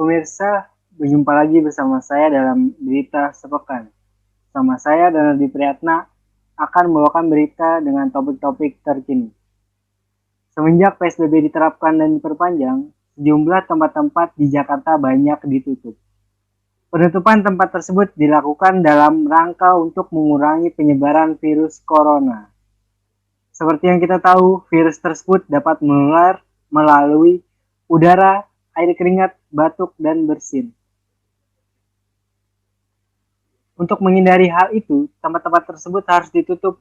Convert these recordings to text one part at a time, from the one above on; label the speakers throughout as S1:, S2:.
S1: Pemirsa, berjumpa lagi bersama saya dalam Berita Sepekan. Sama saya, Donaldi Priyatna, akan membawakan berita dengan topik-topik terkini. Semenjak PSBB diterapkan dan diperpanjang, sejumlah tempat-tempat di Jakarta banyak ditutup. Penutupan tempat tersebut dilakukan dalam rangka untuk mengurangi penyebaran virus corona. Seperti yang kita tahu, virus tersebut dapat menular melalui udara, air keringat, batuk, dan bersin. Untuk menghindari hal itu, tempat-tempat tersebut harus ditutup.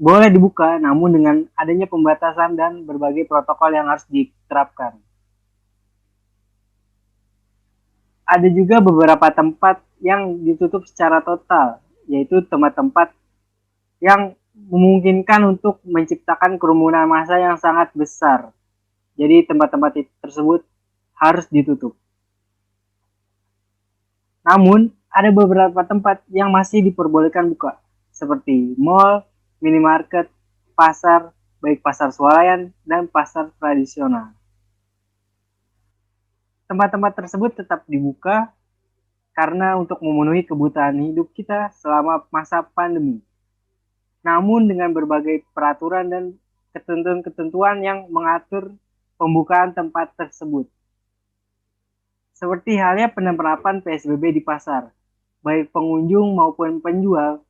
S1: Boleh dibuka, namun dengan adanya pembatasan dan berbagai protokol yang harus diterapkan. Ada juga beberapa tempat yang ditutup secara total, yaitu tempat-tempat yang memungkinkan untuk menciptakan kerumunan massa yang sangat besar. Jadi tempat-tempat tersebut harus ditutup. Namun, ada beberapa tempat yang masih diperbolehkan buka, seperti mall, minimarket, pasar, baik pasar swalayan dan pasar tradisional. Tempat-tempat tersebut tetap dibuka karena untuk memenuhi kebutuhan hidup kita selama masa pandemi. Namun dengan berbagai peraturan dan ketentuan-ketentuan yang mengatur pembukaan tempat tersebut. Seperti halnya penerapan PSBB di pasar, baik pengunjung maupun penjual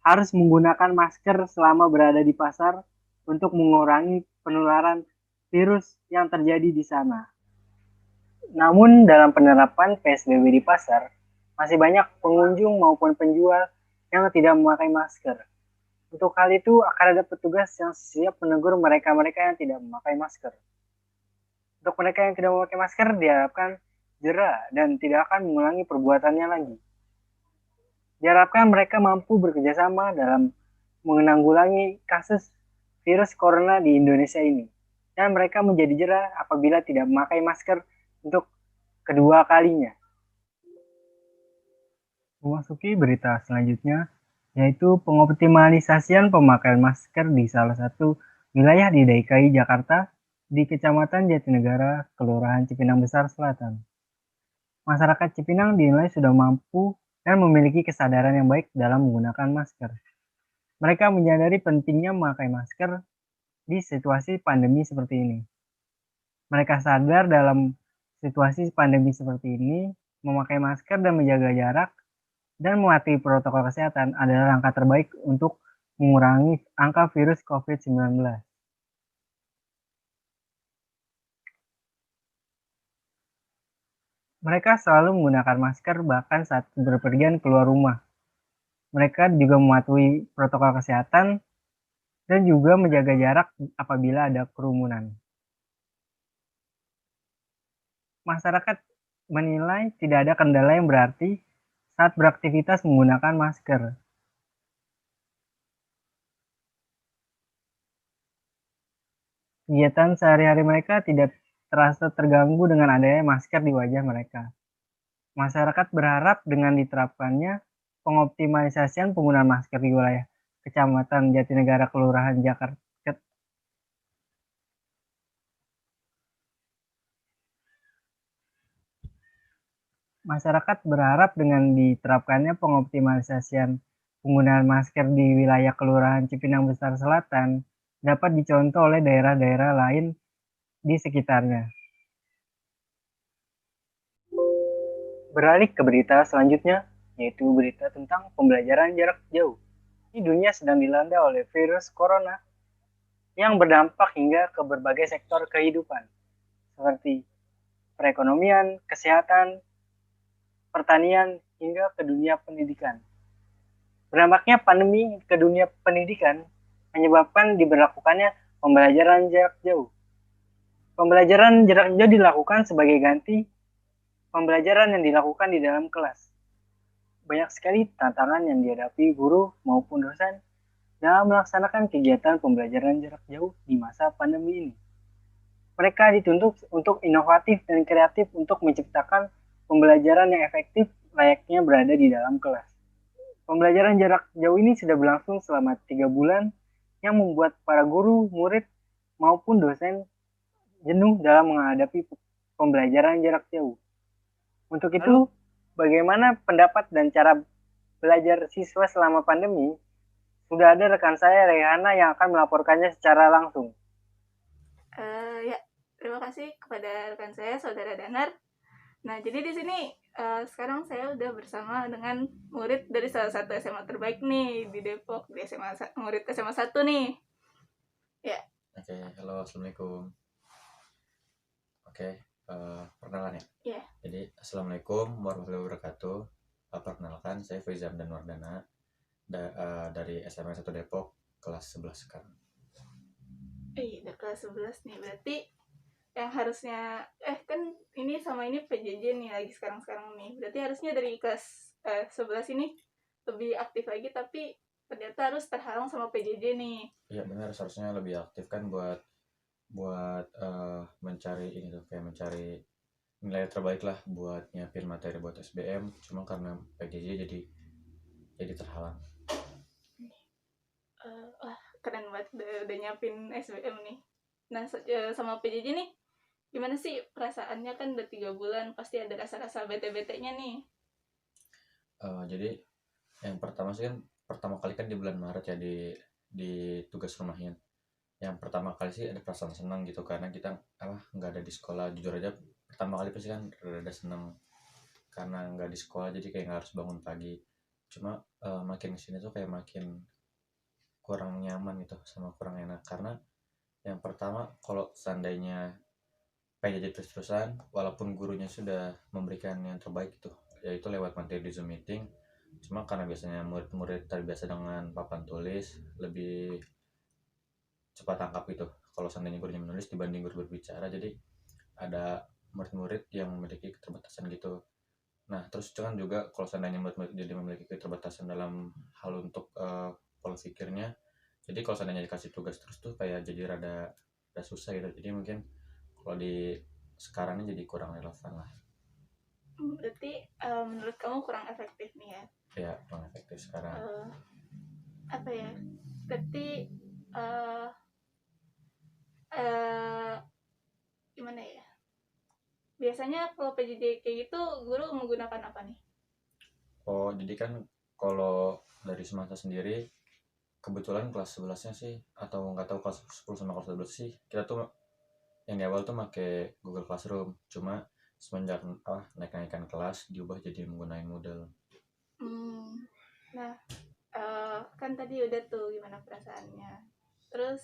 S1: harus menggunakan masker selama berada di pasar untuk mengurangi penularan virus yang terjadi di sana. Namun dalam penerapan PSBB di pasar, masih banyak pengunjung maupun penjual yang tidak memakai masker. Untuk hal itu akan ada petugas yang siap menegur mereka-mereka yang tidak memakai masker. Untuk mereka yang tidak memakai masker diharapkan jera dan tidak akan mengulangi perbuatannya lagi. Diharapkan mereka mampu bekerjasama dalam menanggulangi kasus virus corona di Indonesia ini. Dan mereka menjadi jera apabila tidak memakai masker untuk kedua kalinya. Memasuki berita selanjutnya, yaitu pengoptimalisasian pemakaian masker di salah satu wilayah di DKI Jakarta di Kecamatan Jatinegara, Kelurahan Cipinang Besar Selatan. Masyarakat Cipinang dinilai sudah mampu dan memiliki kesadaran yang baik dalam menggunakan masker. Mereka menyadari pentingnya memakai masker di situasi pandemi seperti ini. Mereka sadar dalam situasi pandemi seperti ini, memakai masker dan menjaga jarak dan mematuhi protokol kesehatan adalah langkah terbaik untuk mengurangi angka virus COVID-19. Mereka selalu menggunakan masker bahkan saat berpergian keluar rumah. Mereka juga mematuhi protokol kesehatan dan juga menjaga jarak apabila ada kerumunan. Masyarakat menilai tidak ada kendala yang berarti saat beraktivitas menggunakan masker. Kegiatan sehari-hari mereka tidak terasa terganggu dengan adanya masker di wajah mereka. Masyarakat berharap dengan diterapkannya pengoptimalisasian penggunaan masker di wilayah Kecamatan Jatinegara, Kelurahan Jakarta. Masyarakat berharap dengan diterapkannya pengoptimalisasian penggunaan masker di wilayah Kelurahan Cipinang Besar Selatan dapat dicontoh oleh daerah-daerah lain di sekitarnya. Beralih ke berita selanjutnya, yaitu berita tentang pembelajaran jarak jauh. Ini dunia sedang dilanda oleh virus corona yang berdampak hingga ke berbagai sektor kehidupan, seperti perekonomian, kesehatan, pertanian, hingga ke dunia pendidikan. Berdampaknya pandemi ke dunia pendidikan menyebabkan diberlakukannya pembelajaran jarak jauh. Pembelajaran jarak jauh dilakukan sebagai ganti pembelajaran yang dilakukan di dalam kelas. Banyak sekali tantangan yang dihadapi guru maupun dosen dalam melaksanakan kegiatan pembelajaran jarak jauh di masa pandemi ini. Mereka dituntut untuk inovatif dan kreatif untuk menciptakan pembelajaran yang efektif layaknya berada di dalam kelas. Pembelajaran jarak jauh ini sudah berlangsung selama 3 bulan yang membuat para guru, murid, maupun dosen jenuh dalam menghadapi pembelajaran jarak jauh. Untuk itu, bagaimana pendapat dan cara belajar siswa selama pandemi? Sudah ada rekan saya, Rehana, yang akan melaporkannya secara langsung.
S2: Ya, terima kasih kepada rekan saya, Saudara Danar. Nah, jadi di sini sekarang saya udah bersama dengan murid dari salah satu SMA terbaik nih di Depok, di murid SMA 1 nih. Ya.
S3: Oke, halo, assalamualaikum. Oke, perkenalan ya.
S2: Iya.
S3: Jadi, assalamualaikum warahmatullahi wabarakatuh. Perkenalkan, saya Faizam dan Wardana dari SMA 1 Depok, kelas 11 sekarang.
S2: Udah kelas 11 nih, berarti yang harusnya kan ini sama ini PJJ nih lagi sekarang nih, berarti harusnya dari kelas 11 ini lebih aktif lagi, tapi ternyata harus terhalang sama PJJ nih.
S3: Iya benar, seharusnya lebih aktif kan buat mencari ini tuh, kayak mencari nilai terbaik lah buat nyiapin materi buat SBM, cuma karena PJJ jadi terhalang.
S2: Wah, keren banget udah nyiapin SBM nih. Nah, sama PJJ nih, gimana sih perasaannya? Kan udah 3 bulan, pasti ada rasa-rasa bete-betenya nih.
S3: Jadi yang pertama sih kan, pertama kali kan di bulan Maret ya, di tugas rumahnya. Yang pertama kali sih ada perasaan senang gitu, karena kita nggak ada di sekolah. Jujur aja pertama kali pasti kan rada senang karena nggak di sekolah, jadi kayak nggak harus bangun pagi. Cuma makin kesini tuh kayak makin kurang nyaman gitu, sama kurang enak. Karena yang pertama, kalau seandainya PJJ terus-terusan, walaupun gurunya sudah memberikan yang terbaik gitu, yaitu lewat materi di Zoom meeting, cuma karena biasanya murid-murid terbiasa dengan papan tulis, lebih cepat tangkap gitu kalau seandainya gurunya menulis dibanding guru berbicara. Jadi ada murid-murid yang memiliki keterbatasan gitu. Nah, terus kan juga kalau seandainya murid-murid jadi memiliki keterbatasan dalam hal untuk pola pikirnya, jadi kalau seandainya dikasih tugas terus tuh kayak jadi rada susah gitu. Jadi mungkin kalau di sekarang ini jadi kurang relevan lah.
S2: Berarti menurut kamu kurang efektif nih ya?
S3: Ya, kurang efektif sekarang.
S2: Apa ya? Berarti gimana ya? Biasanya kalau PJJ kayak gitu, guru menggunakan apa nih?
S3: Oh, jadi kan kalau dari semester sendiri, kebetulan kelas 11-nya sih, atau nggak tahu kelas 10 sama kelas 12 sih, kita tuh yang di awal tuh pakai Google Classroom. Cuma semenjak naik-naikan kelas diubah jadi menggunakan Moodle.
S2: Nah, kan tadi udah tuh gimana perasaannya. Terus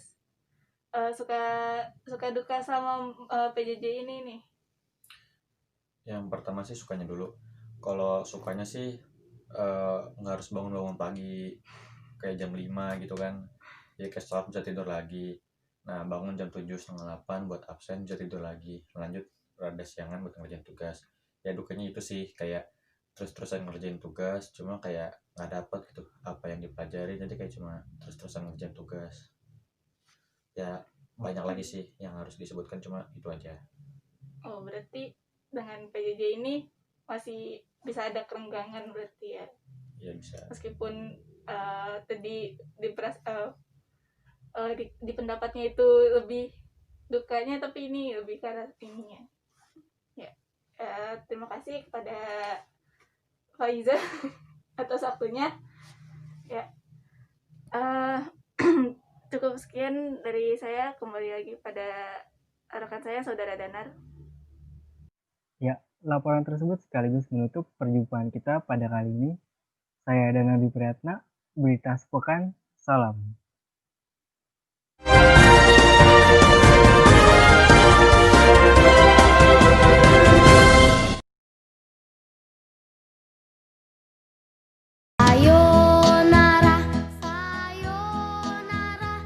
S2: suka duka sama PJJ ini nih.
S3: Yang pertama sih sukanya dulu. Kalau sukanya sih nggak harus bangun-bangun pagi kayak jam 5 gitu kan. Jadi kayak setelah bisa tidur lagi. Nah, bangun jam 7 setengah 8 buat absen, bisa tidur lagi. Lanjut rada siangan buat ngerjain tugas. Ya dukanya itu sih, kayak terus-terusan ngerjain tugas, cuma kayak nggak dapet gitu apa yang dipelajari, jadi kayak cuma terus-terusan ngerjain tugas. Ya banyak lagi sih yang harus disebutkan, cuma itu aja.
S2: Oh, berarti dengan PJJ ini masih bisa ada kerenggangan berarti ya?
S3: Iya bisa.
S2: Meskipun tadi di pendapatnya itu lebih dukanya, tapi ini lebih karena ininya. Ya, terima kasih kepada Faiza atas waktunya. Ya, cukup sekian dari saya. Kembali lagi pada rekan saya, Saudara Danar.
S1: Ya, laporan tersebut sekaligus menutup perjumpaan kita pada kali ini. Saya Danadi Priyatna, Berita Sepekan, salam.